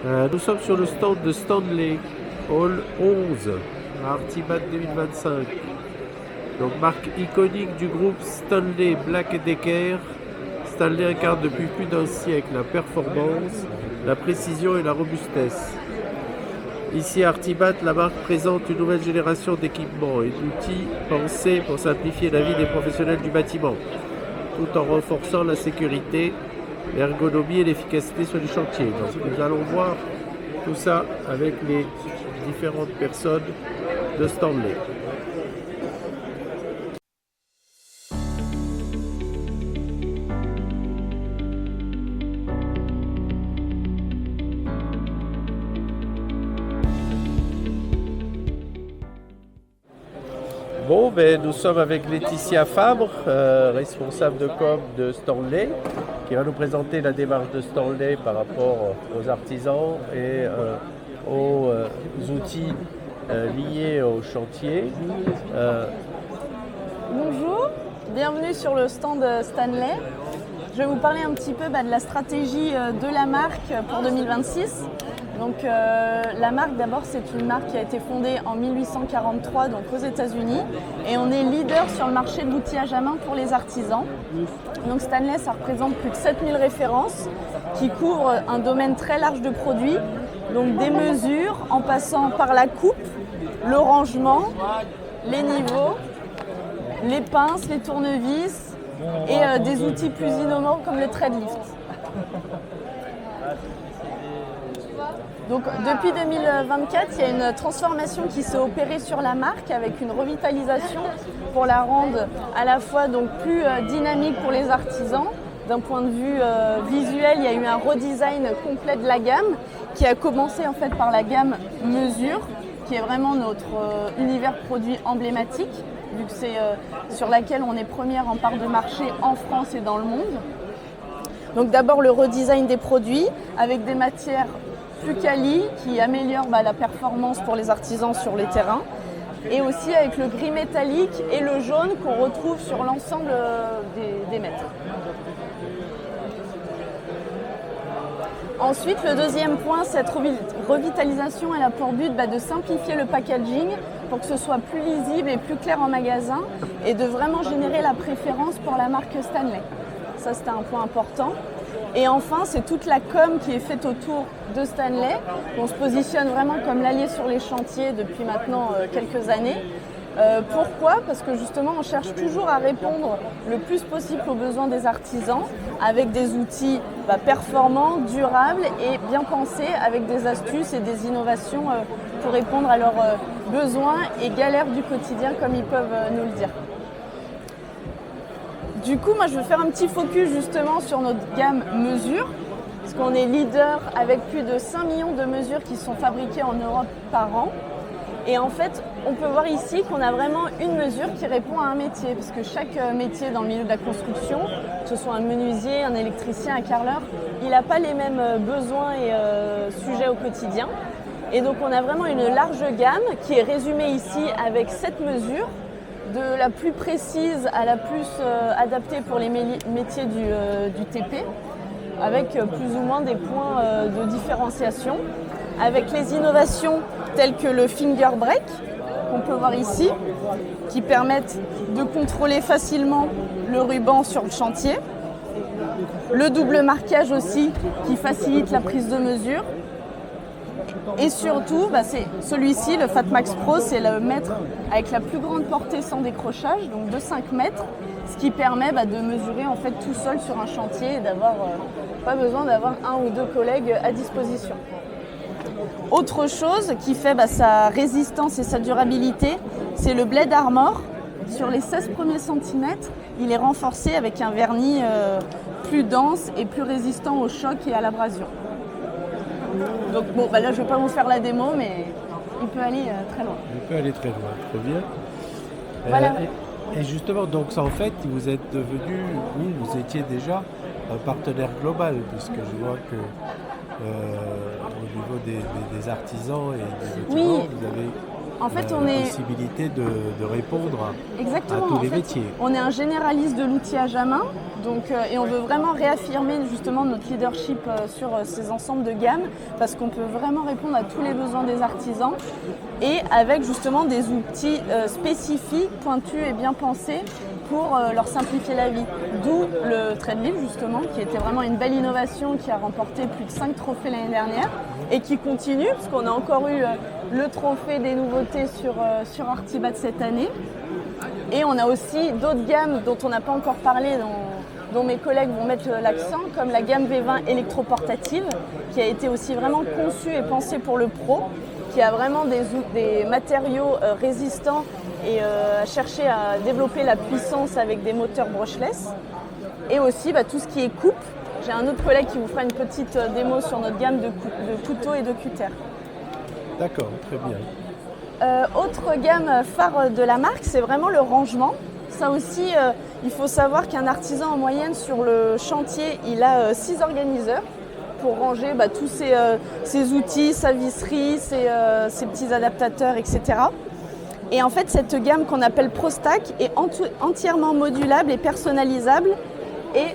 Nous sommes sur le stand de Stanley, Hall 11, à Artibat 2025. Donc marque iconique du groupe Stanley Black & Decker. Stanley incarne depuis plus d'un siècle la performance, la précision et la robustesse. Ici à Artibat, la marque présente une nouvelle génération d'équipements et d'outils pensés pour simplifier la vie des professionnels du bâtiment, tout en renforçant la sécurité, l'ergonomie et l'efficacité sur les chantiers. Donc nous allons voir tout ça avec les différentes personnes de Stanley. Bon, nous sommes avec Laetitia Fabre, responsable de com de Stanley, qui va nous présenter la démarche de Stanley par rapport aux artisans et aux outils liés au chantier. Bonjour, bienvenue sur le stand Stanley. Je vais vous parler un petit peu de la stratégie de la marque pour 2026. Donc la marque d'abord, c'est une marque qui a été fondée en 1843 donc aux États-Unis et on est leader sur le marché de l'outillage à main pour les artisans. Donc Stanley, ça représente plus de 7000 références qui couvrent un domaine très large de produits, donc des mesures en passant par la coupe, le rangement, les niveaux, les pinces, les tournevis et des outils plus innovants comme le threadlift. Donc depuis 2024, il y a une transformation qui s'est opérée sur la marque avec une revitalisation pour la rendre à la fois donc plus dynamique pour les artisans. D'un point de vue visuel, il y a eu un redesign complet de la gamme qui a commencé en fait par la gamme Mesure, qui est vraiment notre univers produit emblématique, vu que c'est sur laquelle on est première en part de marché en France et dans le monde. Donc d'abord le redesign des produits avec des matières plus quali qui améliorent la performance pour les artisans sur les terrains, et aussi avec le gris métallique et le jaune qu'on retrouve sur l'ensemble des mètres. Ensuite, le deuxième point, cette revitalisation, elle a pour but de simplifier le packaging pour que ce soit plus lisible et plus clair en magasin et de vraiment générer la préférence pour la marque Stanley. Ça, c'était un point important. Et enfin, c'est toute la com qui est faite autour de Stanley. On se positionne vraiment comme l'allié sur les chantiers depuis maintenant quelques années. Pourquoi ? Parce que justement, on cherche toujours à répondre le plus possible aux besoins des artisans avec des outils performants, durables et bien pensés, avec des astuces et des innovations pour répondre à leurs besoins et galères du quotidien, comme ils peuvent nous le dire. Du coup, moi, je veux faire un petit focus justement sur notre gamme Mesure, parce qu'on est leader avec plus de 5 millions de mesures qui sont fabriquées en Europe par an. Et en fait, on peut voir ici qu'on a vraiment une mesure qui répond à un métier, parce que chaque métier dans le milieu de la construction, que ce soit un menuisier, un électricien, un carreleur, il n'a pas les mêmes besoins et sujets au quotidien. Et donc, on a vraiment une large gamme qui est résumée ici avec 7 mesures, de la plus précise à la plus adaptée pour les métiers du TP, avec plus ou moins des points de différenciation, avec les innovations telles que le finger break, qu'on peut voir ici, qui permettent de contrôler facilement le ruban sur le chantier, le double marquage aussi, qui facilite la prise de mesure. Et surtout, c'est celui-ci, le FatMax Pro, c'est le mètre avec la plus grande portée sans décrochage, donc de 5 mètres, ce qui permet de mesurer en fait tout seul sur un chantier et d'avoir pas besoin d'avoir un ou deux collègues à disposition. Autre chose qui fait sa résistance et sa durabilité, c'est le Blade Armor. Sur les 16 premiers centimètres, il est renforcé avec un vernis plus dense et plus résistant au choc et à l'abrasion. Donc là je ne vais pas vous faire la démo, mais il peut aller très loin. Il peut aller très loin, très bien. Voilà. Et justement, donc ça en fait, vous êtes devenu, vous étiez déjà un partenaire global, puisque je vois que au niveau des artisans et des bâtiments, vous avez En fait, la on est possibilité de répondre exactement. à tous En les fait, métiers. on est un généraliste de l'outillage à main, donc, et on veut vraiment réaffirmer justement notre leadership sur ces ensembles de gamme, parce qu'on peut vraiment répondre à tous les besoins des artisans, et avec justement des outils spécifiques, pointus et bien pensés pour leur simplifier la vie. D'où le Threadlift justement, qui était vraiment une belle innovation, qui a remporté plus de 5 trophées l'année dernière et qui continue, parce qu'on a encore eu le trophée des nouveautés sur Artibat cette année. Et on a aussi d'autres gammes dont on n'a pas encore parlé, dont mes collègues vont mettre l'accent, comme la gamme V20 électroportative, qui a été aussi vraiment conçue et pensée pour le pro, qui a vraiment des matériaux résistants et à chercher à développer la puissance avec des moteurs brushless. Et aussi tout ce qui est coupe. J'ai un autre collègue qui vous fera une petite démo sur notre gamme de couteaux et de cutters. D'accord, très bien. Autre gamme phare de la marque, c'est vraiment le rangement. Ça aussi, il faut savoir qu'un artisan en moyenne sur le chantier, il a 6 organiseurs pour ranger tous ses outils, sa visserie, ses petits adaptateurs, etc. Et en fait, cette gamme qu'on appelle ProStack est entièrement modulable et personnalisable et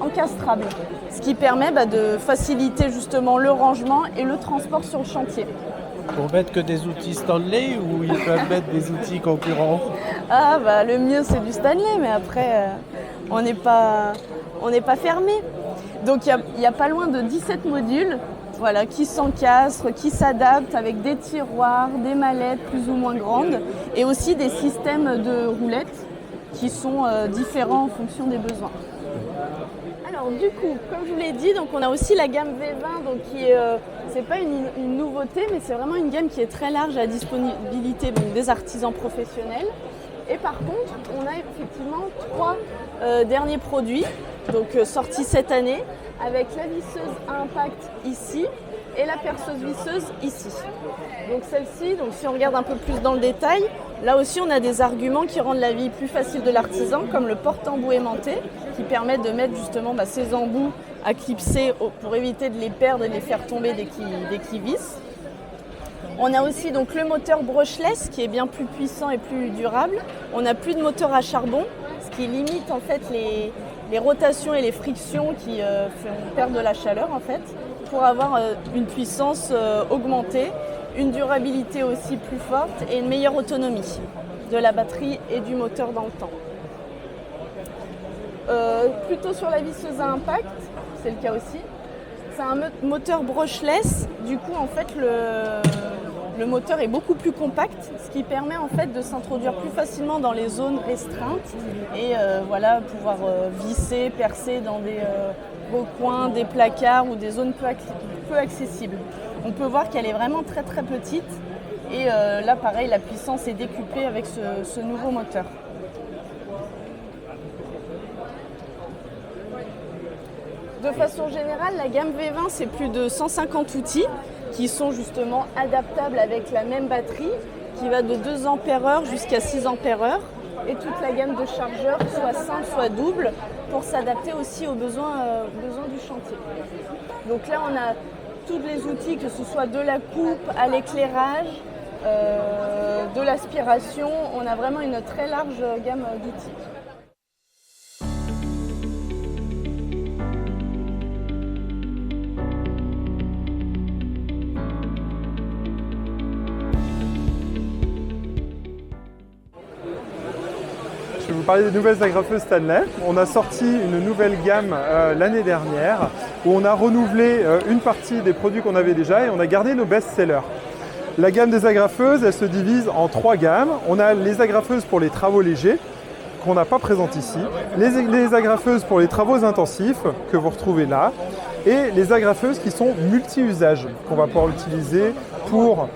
encastrable, ce qui permet de faciliter justement le rangement et le transport sur le chantier. Pour mettre que des outils Stanley ou ils peuvent mettre des outils concurrents? Le mieux c'est du Stanley, mais après on n'est pas fermé. Donc il y a pas loin de 17 modules qui s'encastrent, qui s'adaptent avec des tiroirs, des mallettes plus ou moins grandes et aussi des systèmes de roulettes qui sont différents en fonction des besoins. Alors du coup, comme je vous l'ai dit, donc on a aussi la gamme V20, donc qui est, c'est pas une nouveauté, mais c'est vraiment une gamme qui est très large à la disponibilité des artisans professionnels. Et par contre, on a effectivement 3 derniers produits, donc sortis cette année, avec la visseuse à impact ici et la perceuse visseuse ici. Donc celle-ci, si on regarde un peu plus dans le détail, là aussi on a des arguments qui rendent la vie plus facile de l'artisan, comme le porte-embout aimanté, qui permet de mettre justement ces embouts à clipser pour éviter de les perdre et de les faire tomber dès qu'ils vissent. On a aussi donc le moteur brushless qui est bien plus puissant et plus durable. On n'a plus de moteur à charbon, ce qui limite en fait les rotations et les frictions qui font perdre de la chaleur en fait, pour avoir une puissance augmentée, une durabilité aussi plus forte et une meilleure autonomie de la batterie et du moteur dans le temps. Plutôt sur la visseuse à impact, c'est le cas aussi. C'est un moteur brushless, du coup en fait le moteur est beaucoup plus compact, ce qui permet en fait de s'introduire plus facilement dans les zones restreintes et pouvoir visser, percer dans des recoins, des placards ou des zones peu accessibles. On peut voir qu'elle est vraiment très très petite et là pareil la puissance est décuplée avec ce nouveau moteur. De façon générale, la gamme V20 c'est plus de 150 outils qui sont justement adaptables avec la même batterie qui va de 2 ampères-heure jusqu'à 6 ampères-heure et toute la gamme de chargeurs, soit simple, soit double, pour s'adapter aussi aux besoins du chantier. Donc là, on a tous les outils, que ce soit de la coupe à l'éclairage, de l'aspiration, on a vraiment une très large gamme d'outils. Je vais vous parler des nouvelles agrafeuses Stanley. On a sorti une nouvelle gamme l'année dernière où on a renouvelé une partie des produits qu'on avait déjà et on a gardé nos best-sellers. La gamme des agrafeuses, elle se divise en 3 gammes. On a les agrafeuses pour les travaux légers qu'on n'a pas présentes ici, les agrafeuses pour les travaux intensifs que vous retrouvez là et les agrafeuses qui sont multi-usages qu'on va pouvoir utiliser pour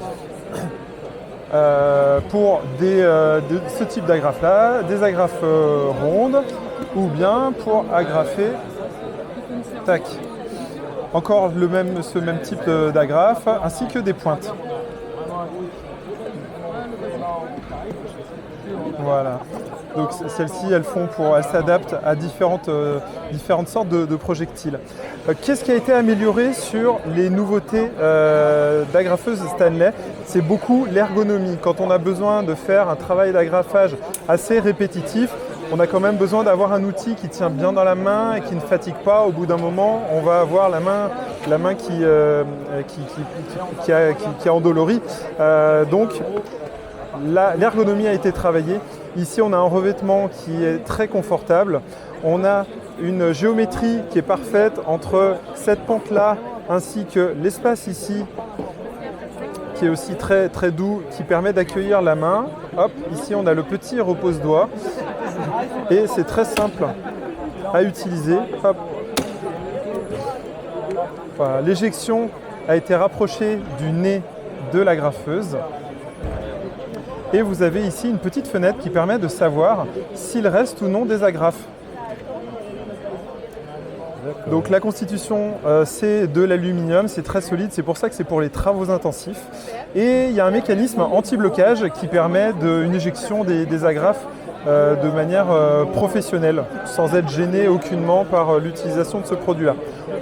ce type d'agrafe-là, des agrafes rondes ou bien pour agrafer, encore ce même type d'agrafe ainsi que des pointes. Voilà. Donc celles-ci, elles s'adaptent à différentes sortes de projectiles. Qu'est-ce qui a été amélioré sur les nouveautés d'agrafeuses Stanley? C'est beaucoup l'ergonomie. Quand on a besoin de faire un travail d'agrafage assez répétitif, on a quand même besoin d'avoir un outil qui tient bien dans la main et qui ne fatigue pas. Au bout d'un moment, on va avoir la main qui est endolorie. Donc l'ergonomie a été travaillée. Ici, on a un revêtement qui est très confortable. On a une géométrie qui est parfaite entre cette pente-là ainsi que l'espace ici qui est aussi très, très doux, qui permet d'accueillir la main. Hop, ici on a le petit repose-doigt et c'est très simple à utiliser. Hop. Voilà, l'éjection a été rapprochée du nez de l'agrafeuse. Et vous avez ici une petite fenêtre qui permet de savoir s'il reste ou non des agrafes. Donc la constitution, c'est de l'aluminium, c'est très solide, c'est pour ça que c'est pour les travaux intensifs. Et il y a un mécanisme anti-blocage qui permet une éjection des agrafes de manière professionnelle, sans être gêné aucunement par l'utilisation de ce produit-là.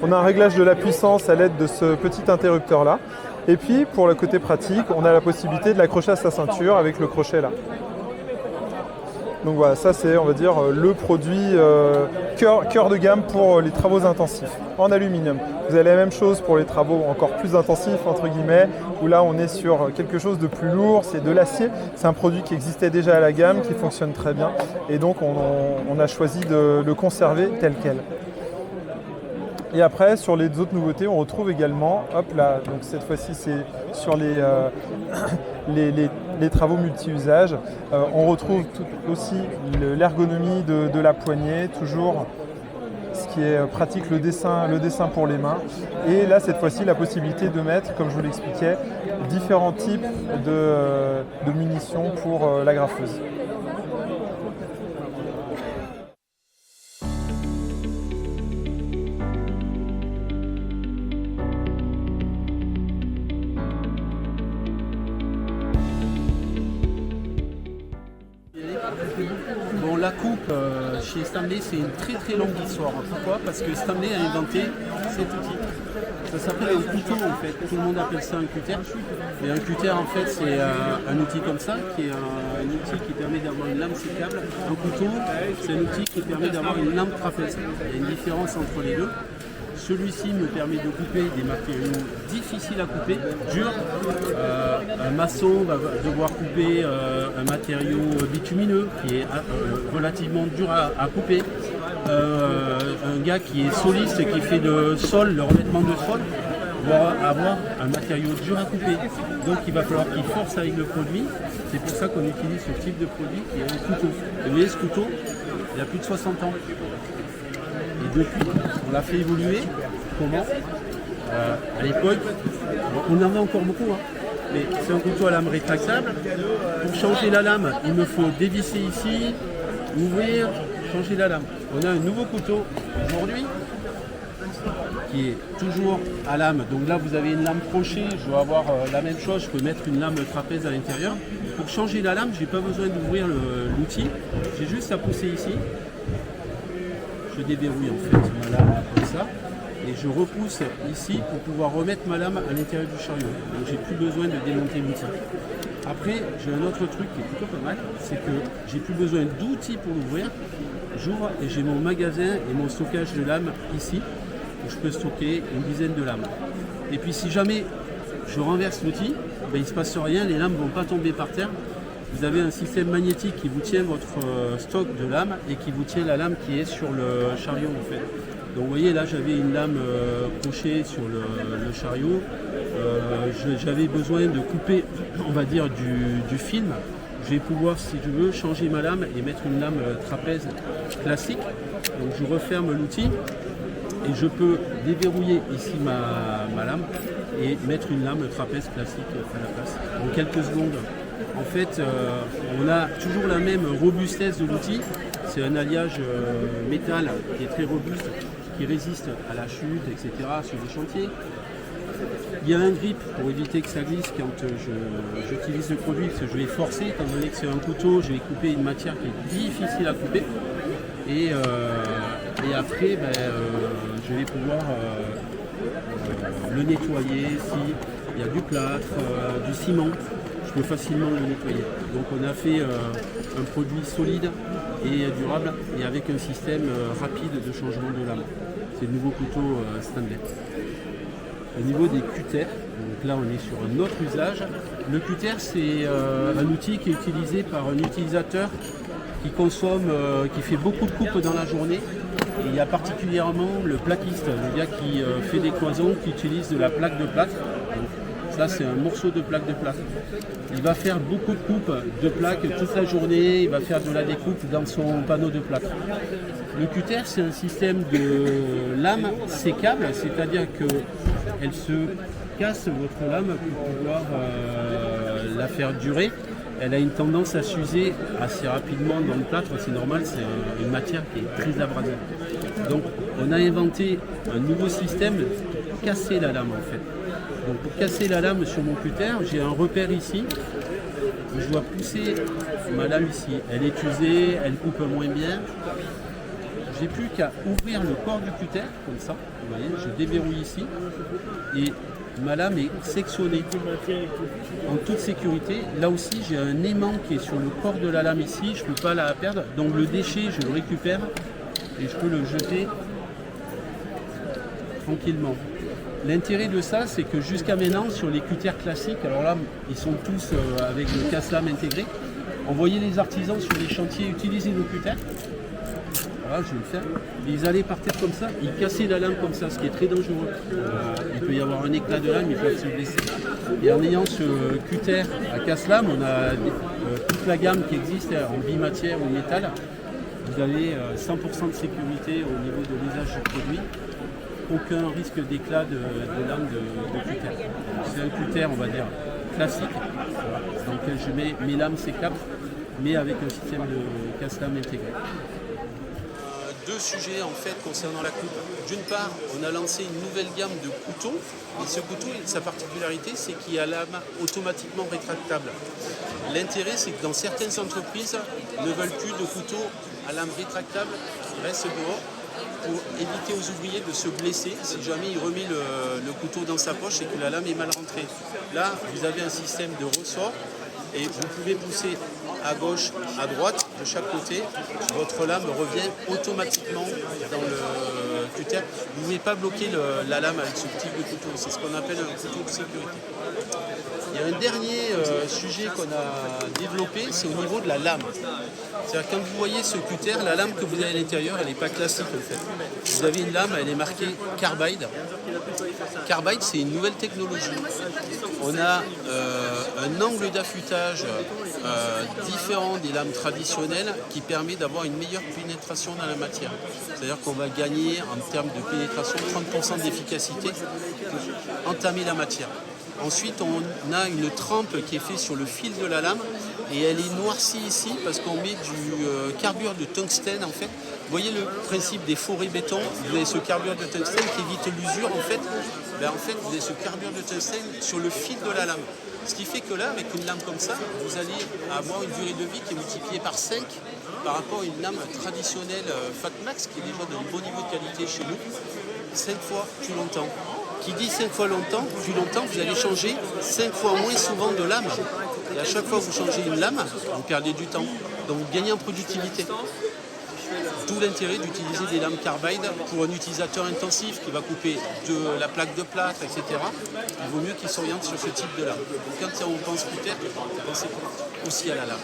On a un réglage de la puissance à l'aide de ce petit interrupteur-là. Et puis, pour le côté pratique, on a la possibilité de l'accrocher à sa ceinture avec le crochet là. Donc voilà, ça c'est, on va dire, le produit cœur de gamme pour les travaux intensifs, en aluminium. Vous avez la même chose pour les travaux encore plus intensifs, entre guillemets, où là on est sur quelque chose de plus lourd, c'est de l'acier. C'est un produit qui existait déjà à la gamme, qui fonctionne très bien. Et donc on a choisi de le conserver tel quel. Et après, sur les autres nouveautés, on retrouve également, hop là, donc cette fois-ci c'est sur les travaux multi-usages. On retrouve aussi l'ergonomie de la poignée, toujours ce qui est pratique, le dessin pour les mains. Et là, cette fois-ci, la possibilité de mettre, comme je vous l'expliquais, différents types de munitions pour l'agrafeuse. Bon, la coupe chez Stanley, c'est une très très longue histoire. Pourquoi? Parce que Stanley a inventé cet outil. Ça s'appelle un couteau en fait. Tout le monde appelle ça un cutter. Et un cutter en fait, c'est un outil comme ça, qui est un outil qui permet d'avoir une lame sécable. Un couteau, c'est un outil qui permet d'avoir une lame trapèze. Il y a une différence entre les deux. Celui-ci me permet de couper des matériaux difficiles à couper, durs. Un maçon va devoir couper un matériau bitumineux qui est relativement dur à couper. Un gars qui est soliste et qui fait le sol, le revêtement de sol, va avoir un matériau dur à couper. Donc il va falloir qu'il force avec le produit. C'est pour ça qu'on utilise ce type de produit qui est un couteau. Vous voyez ce couteau, il a plus de 60 ans. Et depuis, on l'a fait évoluer. Comment à l'époque, on en avait encore beaucoup, mais c'est un couteau à lame rétractable. Pour changer la lame, il me faut dévisser ici, ouvrir, changer la lame. On a un nouveau couteau aujourd'hui qui est toujours à lame. Donc là, vous avez une lame crochée. Je dois avoir la même chose. Je peux mettre une lame trapèze à l'intérieur. Pour changer la lame, je n'ai pas besoin d'ouvrir l'outil. J'ai juste à pousser ici. Je déverrouille en fait ma lame comme ça et je repousse ici pour pouvoir remettre ma lame à l'intérieur du chariot. Donc j'ai plus besoin de démonter l'outil. Après, j'ai un autre truc qui est plutôt pas mal, c'est que j'ai plus besoin d'outils pour l'ouvrir. J'ouvre et j'ai mon magasin et mon stockage de lames ici où je peux stocker une dizaine de lames. Et puis si jamais je renverse l'outil, il ne se passe rien, les lames ne vont pas tomber par terre. Vous avez un système magnétique qui vous tient votre stock de lames et qui vous tient la lame qui est sur le chariot en fait. Donc vous voyez là j'avais une lame crochée sur le chariot. J'avais besoin de couper on va dire du film. Je vais pouvoir si je veux changer ma lame et mettre une lame trapèze classique. Donc je referme l'outil et je peux déverrouiller ici ma lame et mettre une lame trapèze classique à la place en quelques secondes. En fait, on a toujours la même robustesse de l'outil. C'est un alliage métal qui est très robuste, qui résiste à la chute, etc. sur les chantiers. Il y a un grip pour éviter que ça glisse quand j'utilise le produit, parce que je vais forcer, étant donné que c'est un couteau, je vais couper une matière qui est difficile à couper. Et après, je vais pouvoir le nettoyer s'il y a du plâtre, du ciment. Je peux facilement le nettoyer. Donc on a fait un produit solide et durable et avec un système rapide de changement de lame. C'est le nouveau couteau Stanley. Au niveau des cutters, donc là on est sur un autre usage. Le cutter c'est un outil qui est utilisé par un utilisateur qui consomme, qui fait beaucoup de coupes dans la journée. Et il y a particulièrement le plaquiste, le gars qui fait des cloisons, qui utilise de la plaque de plâtre. Donc, ça c'est un morceau de plaque de plâtre. Il va faire beaucoup de coupes de plaques toute la journée, il va faire de la découpe dans son panneau de plâtre. Le cutter c'est un système de lame sécable, c'est-à-dire qu'elle se casse votre lame pour pouvoir la faire durer. Elle a une tendance à s'user assez rapidement dans le plâtre, c'est normal, c'est une matière qui est très abrasive. Donc on a inventé un nouveau système pour casser la lame en fait. Donc pour casser la lame sur mon cutter, j'ai un repère ici, où je dois pousser ma lame ici. Elle est usée, elle coupe moins bien. J'ai plus qu'à ouvrir le corps du cutter, comme ça, vous voyez, je déverrouille ici, et ma lame est sectionnée en toute sécurité. Là aussi, j'ai un aimant qui est sur le corps de la lame ici, je ne peux pas la perdre. Donc le déchet, je le récupère et je peux le jeter tranquillement. L'intérêt de ça, c'est que jusqu'à maintenant, sur les cutters classiques, alors là, ils sont tous avec le casse-lame intégré. On voyait les artisans sur les chantiers utiliser nos cutters. Voilà, je vais le faire. Ils allaient par terre comme ça, ils cassaient la lame comme ça, ce qui est très dangereux. Il peut y avoir un éclat de lame, ils peuvent se blesser. Et en ayant ce cutter à casse-lame, on a toute la gamme qui existe en bimatière ou métal. Vous avez 100% de sécurité au niveau de l'usage du produit. Aucun risque d'éclat de lame de cutter. C'est un cutter, on va dire, classique, dans lequel je mets mes lames sécables, mais avec un système de casse-lame intégré. Deux sujets en fait concernant la coupe. D'une part, on a lancé une nouvelle gamme de couteaux, et ce couteau, sa particularité, c'est qu'il a la lame automatiquement rétractable. L'intérêt, c'est que dans certaines entreprises ne veulent plus de couteaux à lame rétractable qui restent dehors, pour éviter aux ouvriers de se blesser si jamais il remet le couteau dans sa poche et que la lame est mal rentrée. Là, vous avez un système de ressort et vous pouvez pousser à gauche, à droite, de chaque côté. Votre lame revient automatiquement dans le cutter. Vous ne pouvez pas bloquer la lame avec ce type de couteau. C'est ce qu'on appelle un couteau de sécurité. Il y a un dernier sujet qu'on a développé, c'est au niveau de la lame. C'est-à-dire quand vous voyez ce cutter, la lame que vous avez à l'intérieur, elle n'est pas classique en fait. Vous avez une lame, elle est marquée Carbide. Carbide, c'est une nouvelle technologie. On a un angle d'affûtage différent des lames traditionnelles qui permet d'avoir une meilleure pénétration dans la matière. C'est-à-dire qu'on va gagner en termes de pénétration 30% d'efficacité pour entamer la matière. Ensuite, on a une trempe qui est faite sur le fil de la lame et elle est noircie ici parce qu'on met du carbure de tungstène en fait. Vous voyez le principe des forêts béton, vous avez ce carbure de tungstène qui évite l'usure en fait. Vous avez ce carbure de tungstène sur le fil de la lame. Ce qui fait que là, avec une lame comme ça, vous allez avoir une durée de vie qui est multipliée par 5 par rapport à une lame traditionnelle Fatmax qui est déjà d'un bon niveau de qualité chez nous. 5 fois plus longtemps. Qui dit 5 fois plus longtemps, vous allez changer 5 fois moins souvent de lame. Et à chaque fois que vous changez une lame, vous perdez du temps. Donc vous gagnez en productivité. D'où l'intérêt d'utiliser des lames Carbide pour un utilisateur intensif qui va couper de la plaque de plâtre, etc. Il vaut mieux qu'il s'oriente sur ce type de lame. Donc quand on pense cutter, on pense aussi à la lame.